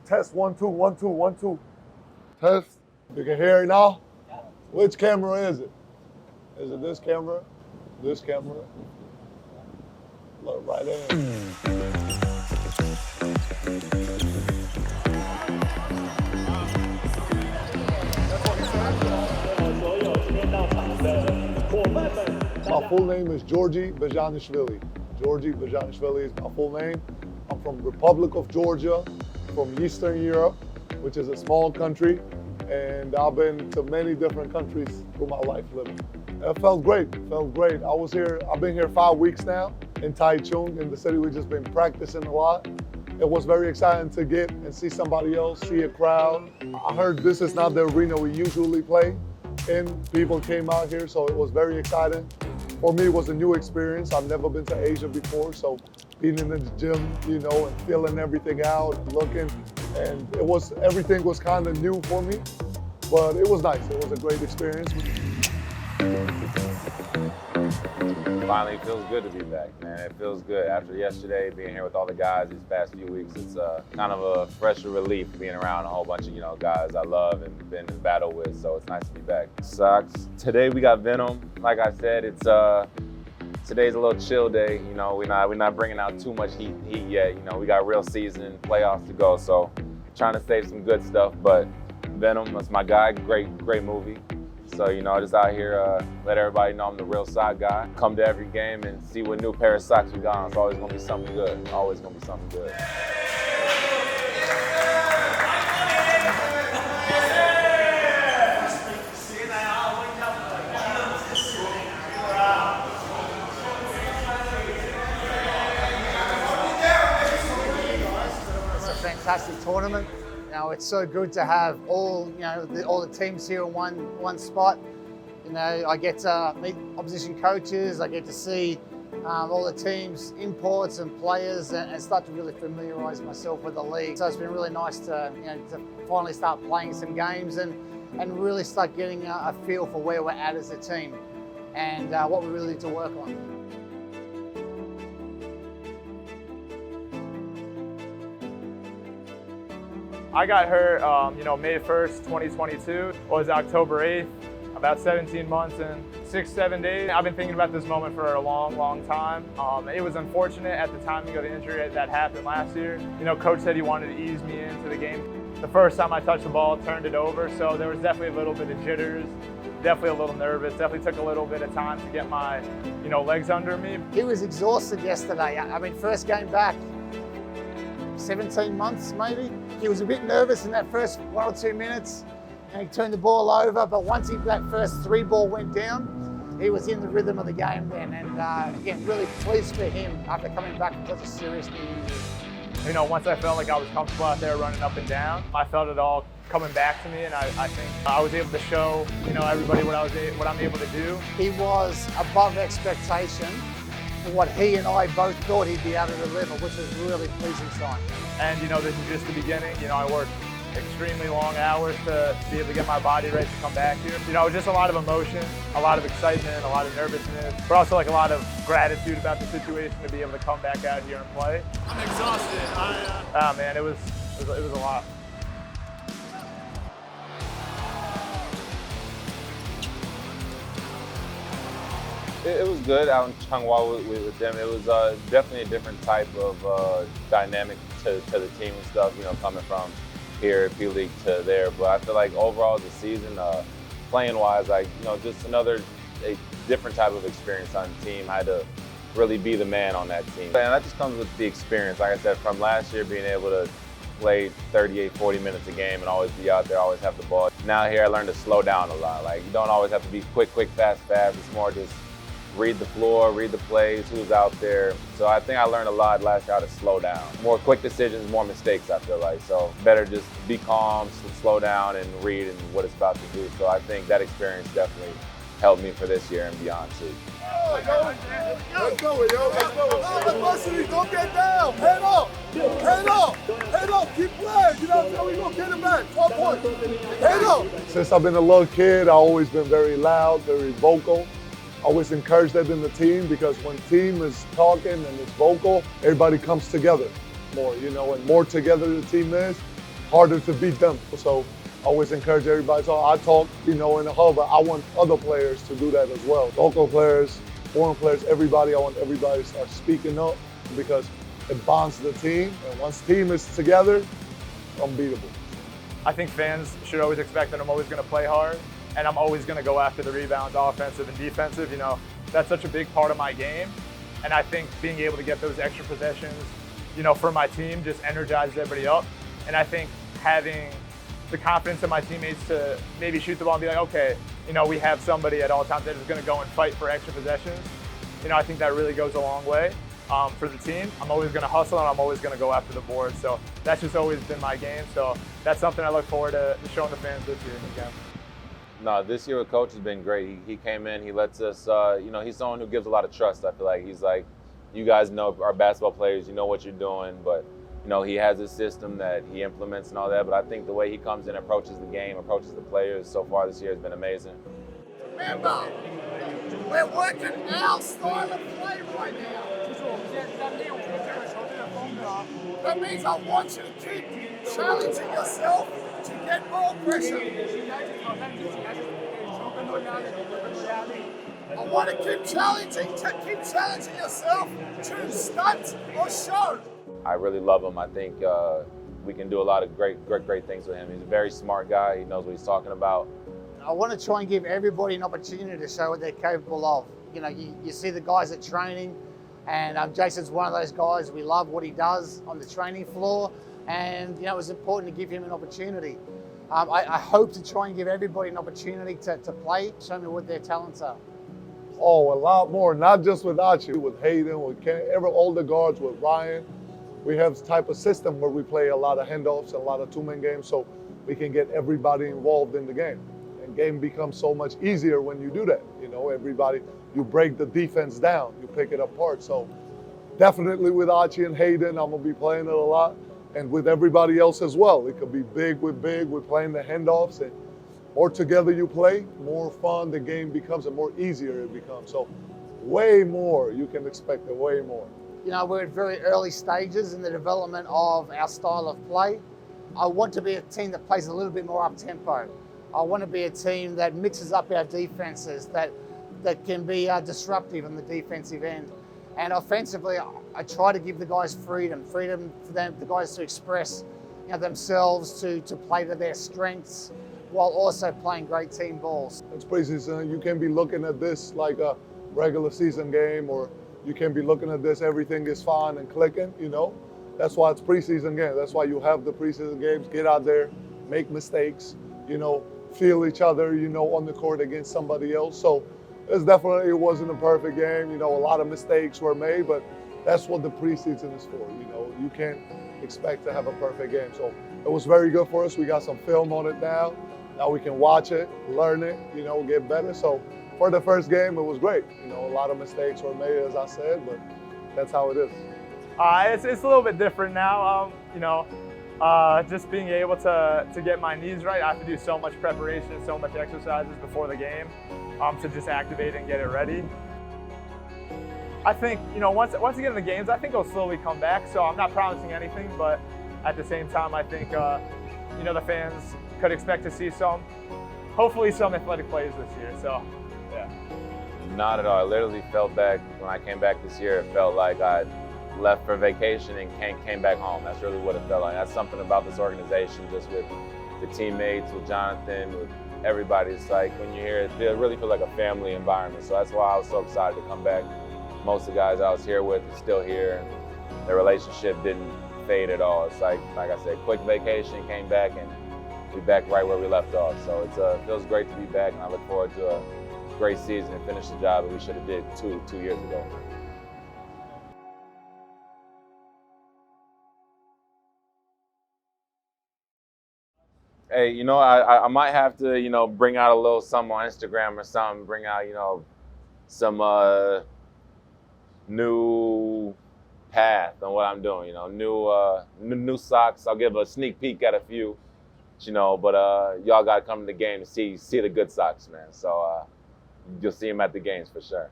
Test 1 2 1 2 1 2. Test. You can hear it now? Which camera is it? Is it this camera? This camera? Look right in. My full name is Georgi Bezhanishvili. Georgi Bezhanishvili is my full name. I'm from Republic of Georgia, from Eastern Europe, which is a small country. And I've been to many different countries through my life living. It felt great, I've been here 5 weeks now in Taichung, in the city. We've just been practicing a lot. It was very exciting to get and see somebody else, see a crowd. I heard this is not the arena we usually play in. People came out here, so it was very exciting. For me, it was a new experience. I've never been to Asia before, so being in the gym, you know, and feeling everything out, looking, and everything was kind of new for me, but it was nice. It was a great experience. Finally, it feels good to be back, man. It feels good. After yesterday, being here with all the guys these past few weeks, it's kind of a fresher relief being around a whole bunch of, guys I love and been in battle with, so it's nice to be back. Sucks. Today we got Venom. Like I said, today's a little chill day. We're not bringing out too much heat yet. We got real season playoffs to go, so trying to save some good stuff. But Venom, that's my guy. Great movie. So, just out here, let everybody know I'm the real sock guy. Come to every game and see what new pair of socks we got on. It's always gonna be something good. Always gonna be something good. It's a fantastic tournament. It's so good to have all the teams here in one spot. I get to meet opposition coaches. I get to see all the teams, imports and players, and start to really familiarise myself with the league. So it's been really nice to finally start playing some games and really start getting a feel for where we're at as a team and what we really need to work on. I got hurt, May 1st, 2022. It was October 8th, about 17 months and 6-7 days. I've been thinking about this moment for a long time. It was unfortunate at the timing of the injury that happened last year. Coach said he wanted to ease me into the game. The first time I touched the ball, turned it over, so there was definitely a little bit of jitters, definitely a little nervous, definitely took a little bit of time to get my, legs under me. He was exhausted yesterday. First game back, 17 months maybe. He was a bit nervous in that first 1 or 2 minutes and he turned the ball over, but once that first 3 ball went down, he was in the rhythm of the game then, and again, really pleased for him after coming back from such a serious knee injury. Once I felt like I was comfortable out there running up and down, I felt it all coming back to me, and I think I was able to show, everybody what I'm able to do. He was above expectation for what he and I both thought he'd be able to deliver, which was a really pleasing sign. And this is just the beginning. I worked extremely long hours to be able to get my body ready to come back here. Just a lot of emotion, a lot of excitement, a lot of nervousness, but also a lot of gratitude about the situation to be able to come back out here and play. I'm exhausted. Man, it was a lot. It was good out in Changhua with them. It was definitely a different type of dynamic to the team and stuff, coming from here at P-League to there. But I feel like overall the season, playing-wise, just a different type of experience on the team. I had to really be the man on that team. And that just comes with the experience. Like I said, from last year being able to play 38, 40 minutes a game and always be out there, always have the ball. Now here I learned to slow down a lot. You don't always have to be quick, fast. It's more just read the floor, read the plays, who's out there. So I think I learned a lot last year how to slow down. More quick decisions, more mistakes, I feel like. So better just be calm, slow down, and read and what it's about to do. So I think that experience definitely helped me for this year and beyond too. Let's go, yo. Adversity, don't get down. Head up, keep playing. We're gonna get it back. 12 points. Head up. Since I've been a little kid, I've always been very loud, very vocal. Always encourage that in the team, because when team is talking and it's vocal, everybody comes together more, and more together the team is, harder to beat them. So I always encourage everybody. So I talk, in the hub, but I want other players to do that as well. Local players, foreign players, everybody. I want everybody to start speaking up because it bonds the team. And once the team is together, unbeatable. I think fans should always expect that I'm always going to play hard and I'm always going to go after the rebounds, offensive and defensive. That's such a big part of my game. And I think being able to get those extra possessions, for my team just energizes everybody up. And I think having the confidence in my teammates to maybe shoot the ball and be like, okay, we have somebody at all times that is going to go and fight for extra possessions. I think that really goes a long way for the team. I'm always going to hustle and I'm always going to go after the board. So that's just always been my game. So that's something I look forward to showing the fans this year again. No, this year with Coach has been great. He came in, he lets us, he's someone who gives a lot of trust. I feel like he's like, you guys know our basketball players, you know what you're doing, but he has a system that he implements and all that. But I think the way he comes in, approaches the game, approaches the players so far this year has been amazing. Remember, we're working our style of play right now. That means I want you to keep challenging yourself to get more pressure. I want to keep challenging yourself to stunt or show. I really love him. I think we can do a lot of great things with him. He's a very smart guy. He knows what he's talking about. I want to try and give everybody an opportunity to show what they're capable of. You see the guys at training, and Jason's one of those guys. We love what he does on the training floor, and it was important to give him an opportunity. I hope to try and give everybody an opportunity to play, show me what their talents are. Oh, a lot more, not just with Archie, with Hayden, with Ken, all the guards, with Ryan. We have this type of system where we play a lot of handoffs and a lot of two-man games so we can get everybody involved in the game. And game becomes so much easier when you do that. Everybody, you break the defense down, you pick it apart. So definitely with Archie and Hayden, I'm gonna be playing it a lot. And with everybody else as well. It could be big, we're playing the handoffs, and more together you play, more fun the game becomes and more easier it becomes. So way more, you can expect it, way more. We're at very early stages in the development of our style of play. I want to be a team that plays a little bit more up-tempo. I want to be a team that mixes up our defenses, that can be disruptive on the defensive end. And offensively, I try to give the guys freedom for the guys to express themselves, to play to their strengths, while also playing great team balls. It's preseason. You can be looking at this like a regular season game, or you can be looking at this, everything is fine and clicking, That's why it's preseason game. That's why you have the preseason games. Get out there, make mistakes, feel each other, on the court against somebody else. So it wasn't a perfect game. A lot of mistakes were made, but that's what the preseason is for. You can't expect to have a perfect game. So it was very good for us. We got some film on it now. Now we can watch it, learn it, get better. So for the first game, it was great. A lot of mistakes were made, as I said, but that's how it is. It's a little bit different now. Just being able to get my knees right, I have to do so much preparation, so much exercises before the game to just activate and get it ready. I think, once I get in the games, I think it'll slowly come back. So I'm not promising anything, but at the same time, I think, the fans could expect to see hopefully some athletic plays this year. So, yeah. Not at all. I literally felt back when I came back this year. It felt like I left for vacation and came back home. That's really what it felt like. That's something about this organization, just with the teammates, with Jonathan, with everybody. It's like when you're here, it really feels like a family environment. So that's why I was so excited to come back. Most of the guys I was here with are still here, and their relationship didn't fade at all. It's like I said, quick vacation, came back, and we're back right where we left off. So it feels great to be back, and I look forward to a great season and finish the job that we should have did two years ago. Hey, I might have to, bring out a little something on Instagram or something, bring out, some new path on what I'm doing, new socks. I'll give a sneak peek at a few, but y'all got to come to the game to see the good socks, man. So you'll see them at the games for sure.